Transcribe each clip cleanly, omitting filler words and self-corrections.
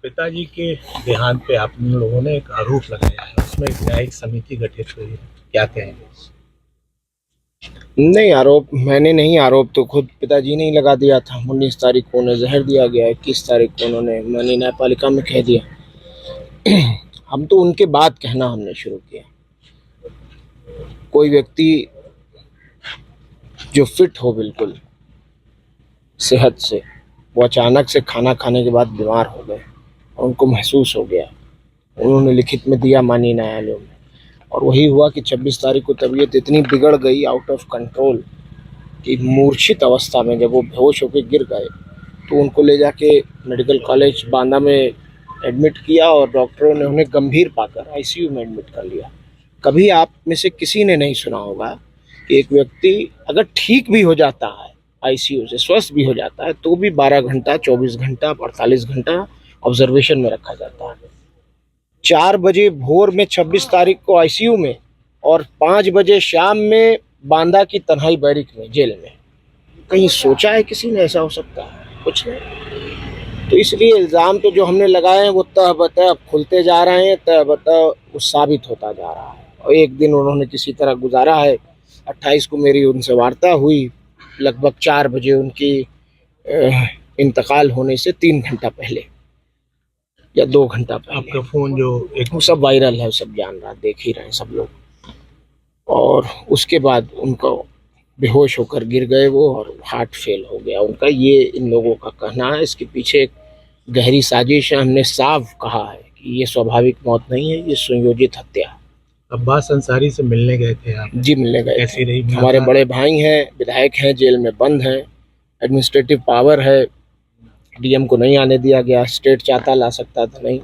पिताजी के देहांत पे आप लोगों ने एक आरोप लगाया है, उसमें एक न्यायिक समिति गठित हुई है, क्या कहेंगे? नहीं, आरोप मैंने नहीं, आरोप तो खुद पिताजी ने ही लगा दिया था। 19 तारीख को उन्हें जहर दिया गया, 21 तारीख को उन्होंने मनी न्यायपालिका में कह दिया। हम तो उनके बाद कहना हमने शुरू किया। कोई व्यक्ति जो फिट हो बिल्कुल सेहत से, वो अचानक से खाना खाने के बाद बीमार हो गए और उनको महसूस हो गया। उन्होंने लिखित में दिया माननीय न्यायालयों में, और वही हुआ कि 26 तारीख को तबीयत इतनी बिगड़ गई, आउट ऑफ कंट्रोल, कि मूर्छित अवस्था में जब वो बेहोश होकर गिर गए तो उनको ले जाके मेडिकल कॉलेज बांदा में एडमिट किया और डॉक्टरों ने उन्हें गंभीर पाकर आईसीयू में एडमिट कर लिया। कभी आप में से किसी ने नहीं सुना होगा कि एक व्यक्ति अगर ठीक भी हो जाता है, आईसीयू से स्वस्थ भी हो जाता है, तो भी 12 घंटा, 24 घंटा, 48 घंटा ऑब्जर्वेशन में रखा जाता है। 4 बजे भोर में 26 तारीख को आईसीयू में और 5 बजे शाम में बांदा की तन्हाई बैरिक में, जेल में। कहीं सोचा है किसी ने ऐसा हो सकता है? कुछ नहीं। तो इसलिए इल्ज़ाम तो जो हमने लगाए हैं वो तह बतह खुलते जा रहे हैं, तह बतह वो साबित होता जा रहा है। और एक दिन उन्होंने किसी तरह गुजारा है। 28 को मेरी उनसे वार्ता हुई, लगभग 4 बजे उनकी इंतकाल होने से 3 घंटा पहले या 2 घंटा पहले। आपका फोन जो एक वो सब वायरल है, सब जान रहा, देख ही रहे हैं सब लोग। और उसके बाद उनको बेहोश होकर गिर गए वो, और हार्ट फेल हो गया उनका, ये इन लोगों का कहना है। इसके पीछे एक गहरी साजिश है। हमने साफ कहा है कि ये स्वाभाविक मौत नहीं है, ये सुनियोजित हत्या है। अब्बास अंसारी से मिलने गए थे आप? जी, मिलने गए। कैसी रही? हमारे बड़े भाई हैं, विधायक हैं, जेल में बंद हैं, एडमिनिस्ट्रेटिव पावर है, डीएम को नहीं आने दिया गया, स्टेट चाहता ला सकता था, नहीं।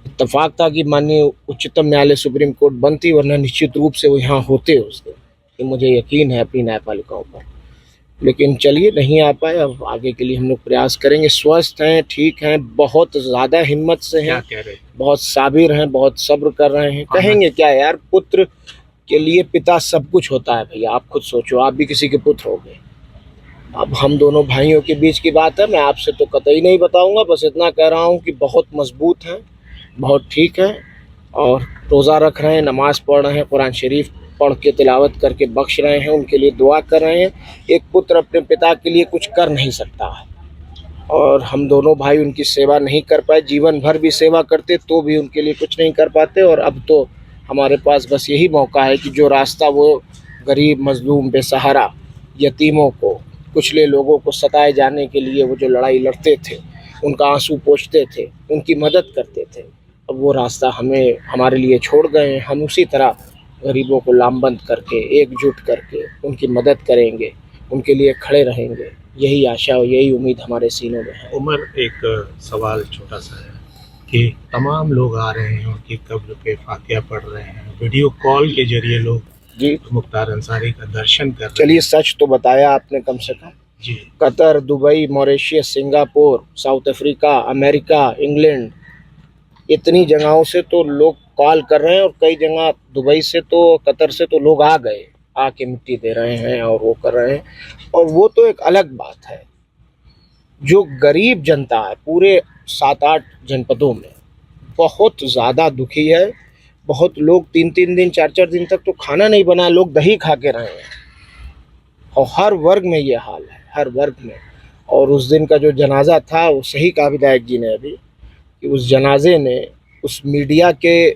इत्तेफाक था कि माननीय उच्चतम न्यायालय सुप्रीम कोर्ट बंद थी, वरना निश्चित रूप से वो यहाँ होते उस दिन, कि मुझे यकीन है अपनी न्यायपालिकाओं पर। लेकिन चलिए, नहीं आ पाए। अब आगे के लिए हम लोग प्रयास करेंगे। स्वस्थ हैं, ठीक हैं, बहुत ज़्यादा हिम्मत से हैं, कह रहे? बहुत साबिर हैं, बहुत सब्र कर रहे हैं। कहेंगे क्या यार, पुत्र के लिए पिता सब कुछ होता है भैया। आप खुद सोचो, आप भी किसी के पुत्र हो गए। अब हम दोनों भाइयों के बीच की बात है, मैं आपसे तो कतई नहीं बताऊंगा, बस इतना कह रहा हूँ कि बहुत मजबूत हैं, बहुत ठीक हैं, और रोज़ा रख रहे हैं, नमाज पढ़ रहे हैं, कुरान शरीफ पढ़ के तिलावत करके बख्श रहे हैं, उनके लिए दुआ कर रहे हैं। एक पुत्र अपने पिता के लिए कुछ कर नहीं सकता है, और हम दोनों भाई उनकी सेवा नहीं कर पाए। जीवन भर भी सेवा करते तो भी उनके लिए कुछ नहीं कर पाते। और अब तो हमारे पास बस यही मौका है कि जो रास्ता वो गरीब, मजलूम, बेसहारा, यतीमों को, कुचले लोगों को सताए जाने के लिए वो जो लड़ाई लड़ते थे, उनका आंसू पोंछते थे, उनकी मदद करते थे, अब वो रास्ता हमें, हमारे लिए छोड़ गए हैं। हम उसी तरह गरीबों को लामबंद करके, एकजुट करके उनकी मदद करेंगे, उनके लिए खड़े रहेंगे। यही आशा और यही उम्मीद हमारे सीनों में है। उमर, एक सवाल छोटा सा है कि तमाम लोग आ रहे हैं, उनकी कब्र पे फातिहा पढ़ रहे हैं, वीडियो कॉल के जरिए लोग जी, मुख्तार अंसारी का दर्शन कर रहे हैं। चलिए, सच तो बताया आपने कम से कम। जी, Qatar, Dubai, Mauritius, Singapore, South Africa, America, England, इतनी जगहों से तो लोग कॉल कर रहे हैं, और कई जगह दुबई से तो, कतर से तो लोग आ गए, आके मिट्टी दे रहे हैं और वो कर रहे हैं। और वो तो एक अलग बात है। जो गरीब जनता है पूरे 7-8 जनपदों में, बहुत ज़्यादा दुखी है। बहुत लोग 3-3 दिन, 4-4 दिन तक तो खाना नहीं बना, लोग दही खा के रहे हैं। और हर वर्ग में ये हाल है, हर वर्ग में। और उस दिन का जो जनाजा था, वो सही कहा विधायक जी ने अभी, कि उस जनाजे ने, उस मीडिया के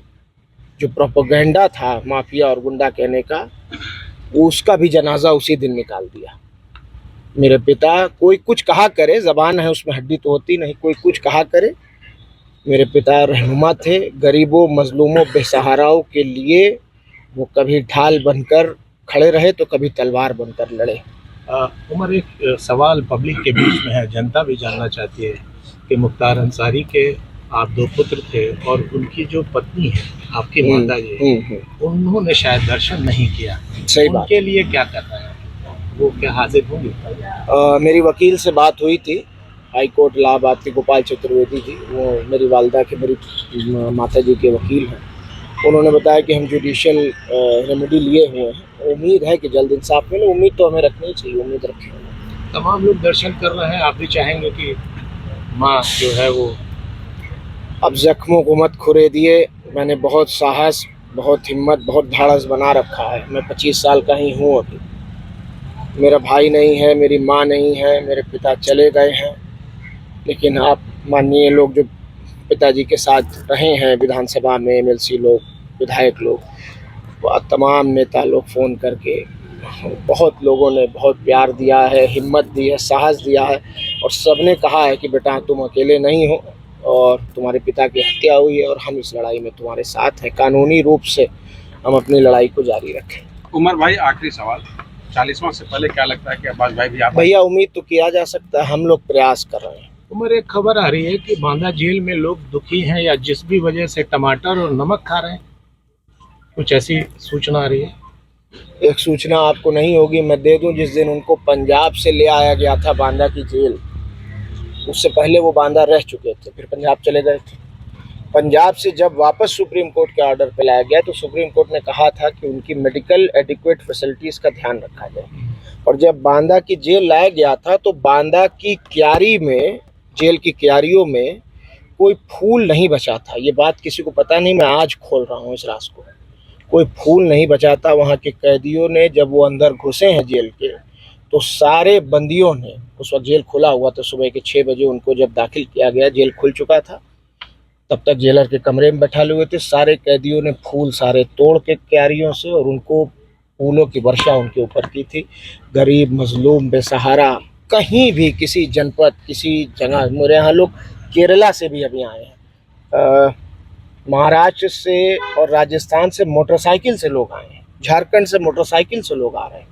जो प्रोपेगेंडा था माफिया और गुंडा कहने का, उसका भी जनाजा उसी दिन निकाल दिया। मेरे पिता, कोई कुछ कहा करे, ज़बान है उसमें हड्डी तो होती नहीं, कोई कुछ कहा करे, मेरे पिता रहनुमा थे। गरीबों, मजलूमों, बेसहाराओं के लिए वो कभी ढाल बनकर खड़े रहे तो कभी तलवार बनकर लड़े। उमर, एक सवाल पब्लिक के बीच में है, जनता भी जानना चाहती है कि मुख्तार अंसारी के आप 2 पुत्र थे, और उनकी जो पत्नी है, आपकी माता जी, उन्होंने शायद दर्शन नहीं किया। सही बात। उनके लिए क्या करना है, वो क्या हाजिर होंगे? मेरी वकील से बात हुई थी, हाई कोर्ट इलाहाबाद की गोपाल चतुर्वेदी जी, वो मेरी वालदा के, मेरी माता जी के वकील हैं। उन्होंने बताया कि हम जुडिशियल रेमेडी लिए हुए हैं, उम्मीद है कि जल्द इंसाफ मिले। उम्मीद तो हमें रखनी चाहिए, उम्मीद रखें। तमाम लोग दर्शन कर रहे हैं, आप भी चाहेंगे कि माँ जो है वो अब जख्मों को मत खुरेदिए। मैंने बहुत साहस, बहुत हिम्मत, बहुत धाड़स बना रखा है। मैं 25 साल का ही हूँ अभी। मेरा भाई नहीं है, मेरी माँ नहीं है, मेरे पिता चले गए हैं। लेकिन आप मानिए, लोग जो पिताजी के साथ रहे हैं विधानसभा में, एमएलसी लोग, विधायक लोग, वो तमाम नेता लोग फ़ोन करके, बहुत लोगों ने बहुत प्यार दिया है, हिम्मत दी है, साहस दिया है, और सबने कहा है कि बेटा तुम अकेले नहीं हो और तुम्हारे पिता की हत्या हुई है और हम इस लड़ाई में तुम्हारे साथ हैं। कानूनी रूप से हम अपनी लड़ाई को जारी रखें। उमर भाई, आखिरी सवाल, 40वां से पहले क्या लगता है कि अब्बास भाई भी आप? भैया, उम्मीद तो किया जा सकता है, हम लोग प्रयास कर रहे हैं। उमर, एक खबर आ रही है कि बांदा जेल में लोग दुखी हैं या जिस भी वजह से टमाटर और नमक खा रहे हैं, कुछ ऐसी सूचना आ रही है? एक सूचना आपको नहीं होगी, मैं दे दूं। जिस दिन उनको पंजाब से ले आया गया था बांदा की जेल, उससे पहले वो बांदा रह चुके थे, फिर पंजाब चले गए थे। पंजाब से जब वापस सुप्रीम कोर्ट के ऑर्डर पे लाया गया तो सुप्रीम कोर्ट ने कहा था कि उनकी मेडिकल एडिक्वेट फैसिलिटीज़ का ध्यान रखा जाए। और जब बांदा की जेल लाया गया था तो बांदा की क्यारी में, जेल की क्यारियों में कोई फूल नहीं बचा था। ये बात किसी को पता नहीं, मैं आज खोल रहा हूँ इस राज को। कोई फूल नहीं बचा था। वहाँ के कैदियों ने, जब वो अंदर घुसे हैं जेल के, तो सारे बंदियों ने, उस वक्त जेल खुला हुआ था, सुबह के 6 बजे उनको जब दाखिल किया गया, जेल खुल चुका था, तब तक जेलर के कमरे में बैठा हुए थे। सारे कैदियों ने फूल सारे तोड़ के क्यारियों से, और उनको फूलों की वर्षा उनके ऊपर की थी। गरीब, मजलूम, बेसहारा, कहीं भी किसी जनपद, किसी जगह, मेरे यहाँ लोग केरला से भी अभी आए हैं, महाराष्ट्र से और राजस्थान से मोटरसाइकिल से लोग आए हैं, झारखंड से मोटरसाइकिल से लोग आ रहे हैं।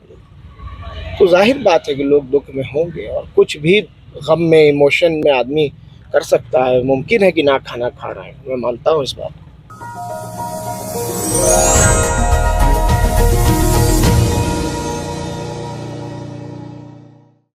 तो जाहिर बात है कि लोग दुख में होंगे, और कुछ भी गम में, इमोशन में आदमी कर सकता है। मुमकिन है कि ना खाना खा रहे हैं, मैं मानता हूँ इस बात को।